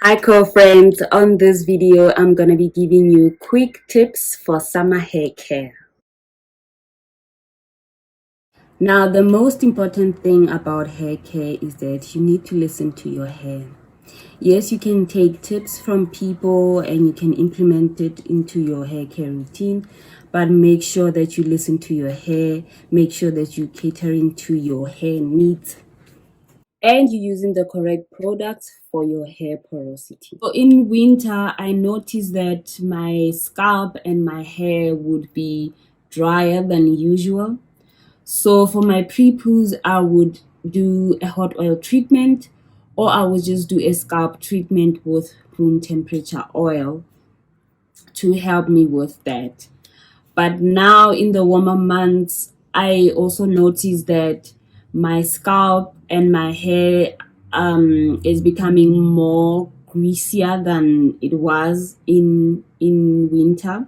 Hi girlfriends, on this video I'm gonna be giving you quick tips for summer hair care. Now the most important thing about hair care is that you need to listen to your hair. Yes, you can take tips from people and you can implement it into your hair care routine, but make sure that you listen to your hair, make sure that you catering to your hair needs, and you're using the correct products for your hair porosity. So in winter, I noticed that my scalp and my hair would be drier than usual. So for my pre-poos, I would do a hot oil treatment, or I would just do a scalp treatment with room temperature oil to help me with that. But now in the warmer months, I also noticed that my scalp and my hair is becoming more greasier than it was in winter.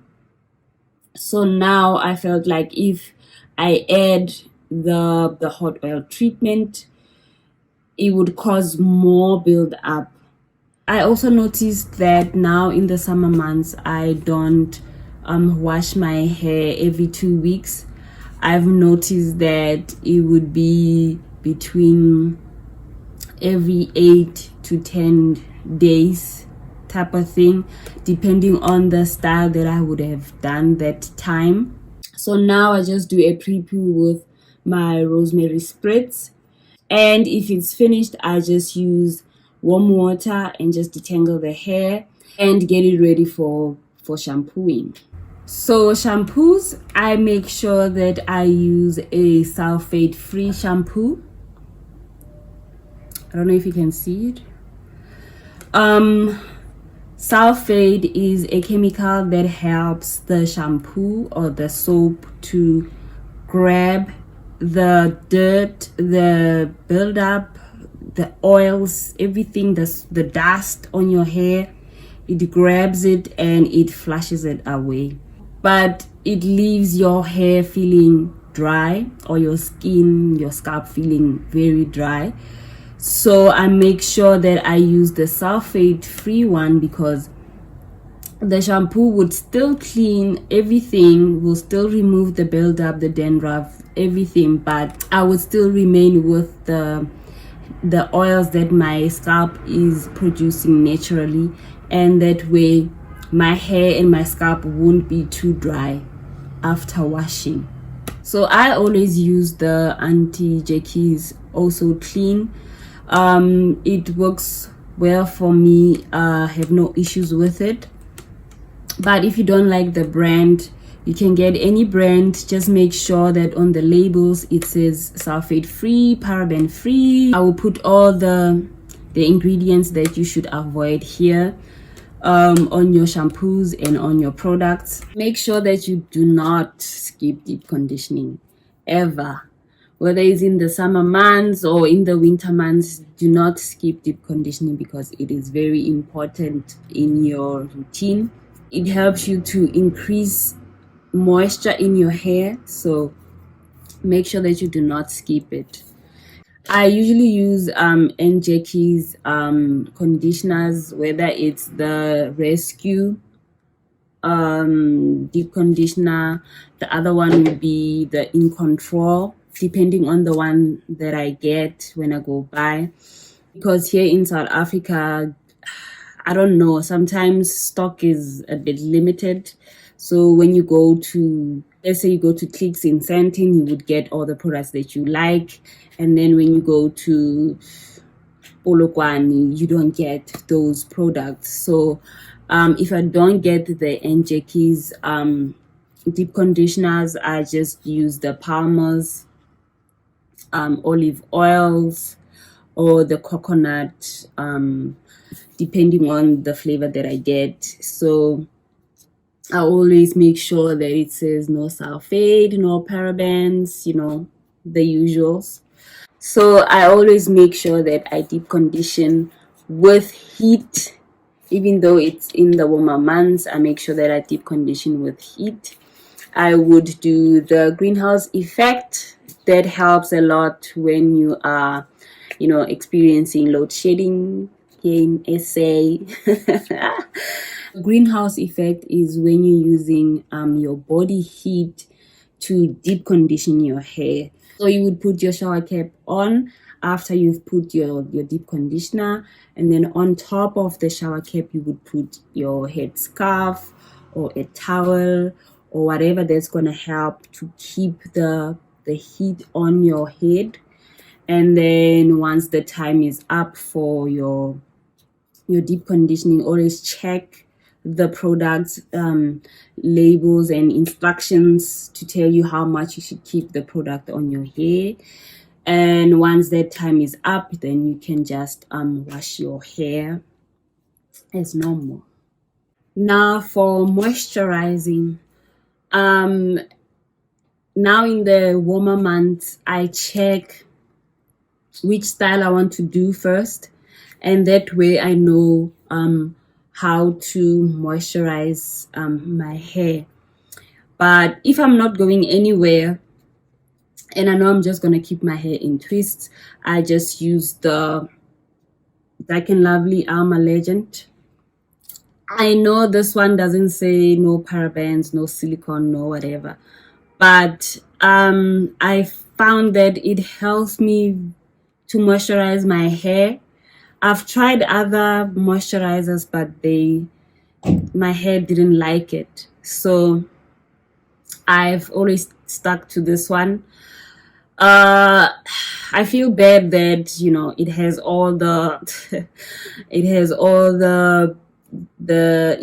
So now I felt like if I add the hot oil treatment, it would cause more build up. I also noticed that now in the summer months, I don't wash my hair every 2 weeks. I've noticed that it would be between every 8 to 10 days type of thing, depending on the style that I would have done that time. So now I just do a pre-poo with my rosemary spritz, and if it's finished, I just use warm water and just detangle the hair and get it ready for shampooing. So shampoos, I make sure that I use a sulfate free shampoo. I don't know if you can see it. Sulfate is a chemical that helps the shampoo or the soap to grab the dirt, the buildup, the oils, everything, the dust on your hair. It grabs it and it flushes it away. But it leaves your hair feeling dry, or your skin, your scalp feeling very dry. So I make sure that I use the sulfate free one, because the shampoo would still clean everything, will still remove the buildup, the dandruff, everything, but I would still remain with the oils that my scalp is producing naturally, and that way my hair and my scalp won't be too dry after washing. So I always use the anti-jerkies also clean. It works well for me. I have no issues with it. But if you don't like the brand, you can get any brand. Just make sure that on the labels it says sulfate free, paraben free. I will put all the ingredients that you should avoid here on your shampoos and on your products. Make sure that you do not skip deep conditioning ever. Whether it's in the summer months or in the winter months, do not skip deep conditioning, because it is very important in your routine. It helps you to increase moisture in your hair, so make sure that you do not skip it. I usually use Njecki's conditioners, whether it's the Rescue deep conditioner, the other one would be the In Control, depending on the one that I get when I go buy. Because here in South Africa, I don't know, sometimes stock is a bit limited. So when you go to, let's say you go to Clicks in Sandton, you would get all the products that you like. And then when you go to Polokwane, you don't get those products. So if I don't get the Njecki's deep conditioners, I just use the Palmer's olive oils or the coconut, depending on the flavor that I get. So I always make sure that it says no sulfate, no parabens, the usuals. So I always make sure that I deep condition with heat. Even though it's in the warmer months, I make sure that I deep condition with heat. I would do the greenhouse effect. That helps a lot when you are, experiencing load shedding here in SA. Greenhouse effect is when you're using your body heat to deep condition your hair. So you would put your shower cap on after you've put your deep conditioner, and then on top of the shower cap you would put your head scarf or a towel or whatever that's going to help to keep the heat on your head. And then once the time is up for your deep conditioning, always check the products labels and instructions to tell you how much you should keep the product on your hair. And once that time is up, then you can just wash your hair as normal. Now for moisturizing, now in the warmer months I check which style I want to do first, and that way I know how to moisturize my hair. But if I'm not going anywhere and I know I'm just gonna keep my hair in twists, I just use the Dark and Lovely Alma Legend. I know this one doesn't say no parabens, no silicone, no whatever, but I found that it helps me to moisturize my hair. I've tried other moisturizers, but my hair didn't like it, so I've always stuck to this one. I feel bad that it has all the it has all the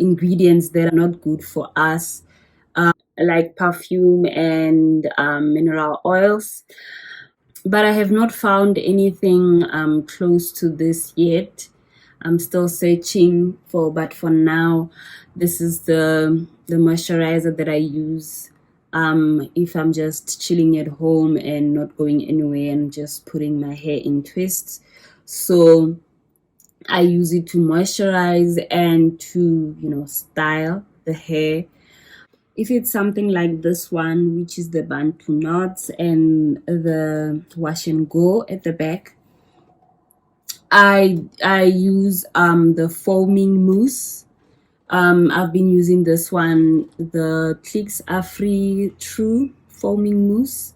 ingredients that are not good for us, like perfume and mineral oils. But I have not found anything close to this yet. I'm still searching but for now, this is the moisturizer that I use if I'm just chilling at home and not going anywhere and just putting my hair in twists. So I use it to moisturize and to style the hair. If it's something like this one, which is the Bantu knots and the wash and go at the back, I use the foaming mousse. I've been using this one, the Clicks Afri True foaming mousse.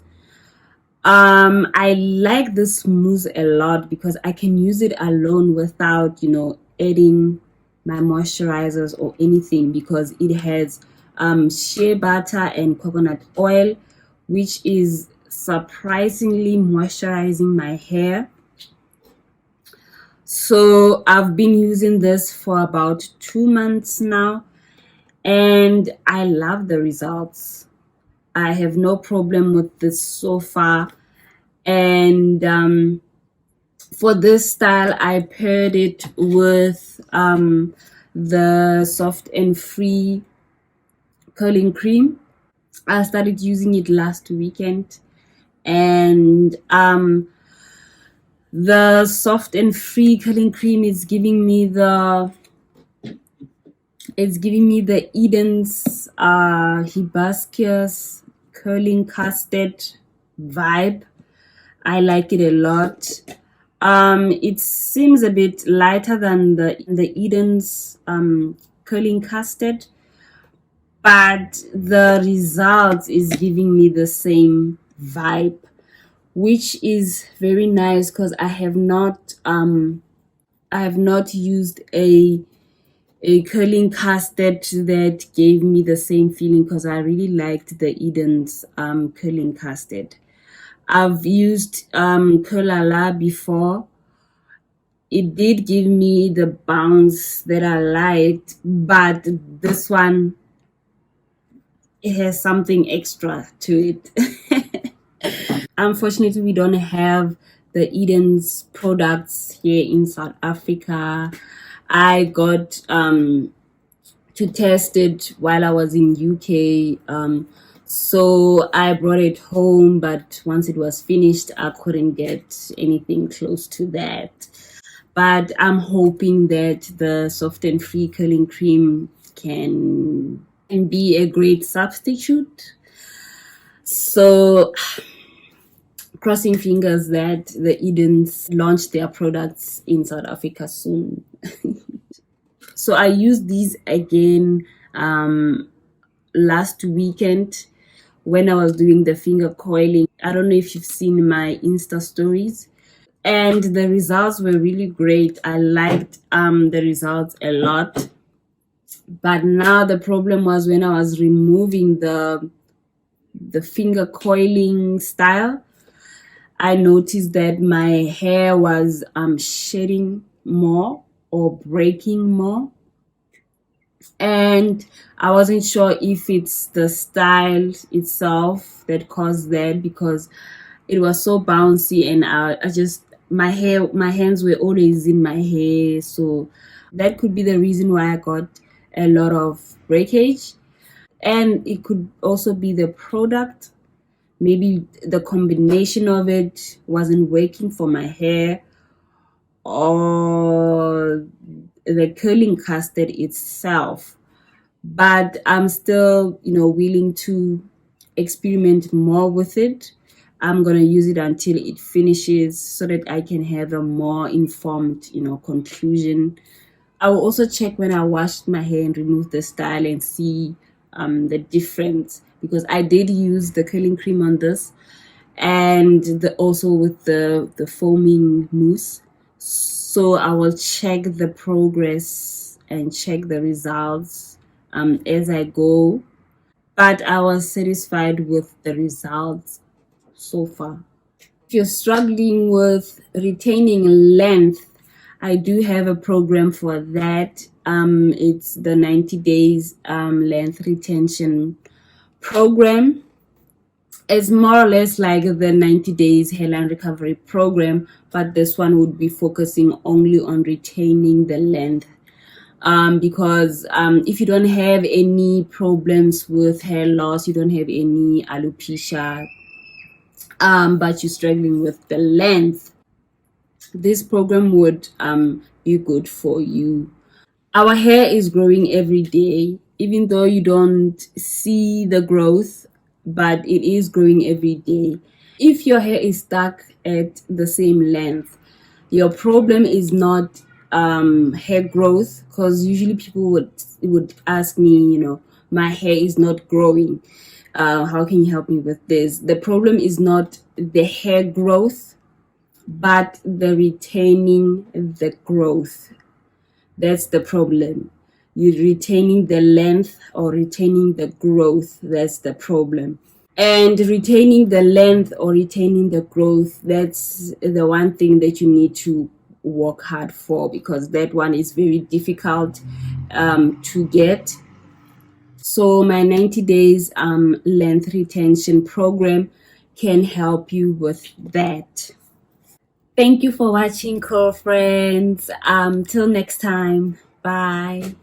I like this mousse a lot because I can use it alone without adding my moisturizers or anything, because it has shea butter and coconut oil, which is surprisingly moisturizing my hair. So I've been using this for about 2 months now, and I love the results. I have no problem with this so far. And for this style, I paired it with the Soft and Free curling cream. I started using it last weekend, and the Soft and Free curling cream is giving me the Eden's hibiscus curling custard vibe. I like it a lot. It seems a bit lighter than the Eden's curling custard, but the result is giving me the same vibe, which is very nice because I have not used a curling custard that gave me the same feeling, because I really liked the Eden's curling custard. I've used Curlala before. It did give me the bounce that I liked, but this one, it has something extra to it. Unfortunately, we don't have the Eden's products here in South Africa. I got to test it while I was in UK, so I brought it home, but once it was finished I couldn't get anything close to that. But I'm hoping that the Soft and Free curling cream can be a great substitute. So crossing fingers that the Edens launch their products in South Africa soon. So I used these again last weekend when I was doing the finger coiling. I don't know if you've seen my Insta stories. And the results were really great. I liked the results a lot. But now the problem was when I was removing the finger coiling style, I noticed that my hair was shedding more or breaking more. And I wasn't sure if it's the style itself that caused that, because it was so bouncy, and I just my hands were always in my hair, so that could be the reason why I got a lot of breakage. And it could also be the product. Maybe the combination of it wasn't working for my hair, or the curling custard itself. But I'm still, willing to experiment more with it. I'm going to use it until it finishes so that I can have a more informed, conclusion. I will also check when I washed my hair and remove the style and see the difference, because I did use the curling cream on this, and also with the foaming mousse. So I will check the progress and check the results as I go. But I was satisfied with the results so far. If you're struggling with retaining length, I do have a program for that. It's the 90 days length retention program. It's more or less like the 90 days hairline recovery program, but this one would be focusing only on retaining the length. Because if you don't have any problems with hair loss, you don't have any alopecia, but you're struggling with the length, this program would be good for you. Our hair is growing every day, even though you don't see the growth, but it is growing every day. If your hair is stuck at the same length, your problem is not hair growth, because usually people would ask me, my hair is not growing. How can you help me with this? The problem is not the hair growth, but the retaining the growth. That's the problem. You're retaining the length or retaining the growth. That's the problem. And retaining the length or retaining the growth, that's the one thing that you need to work hard for, because that one is very difficult to get. So my 90 days length retention program can help you with that. Thank you for watching, girlfriends. Till next time. Bye.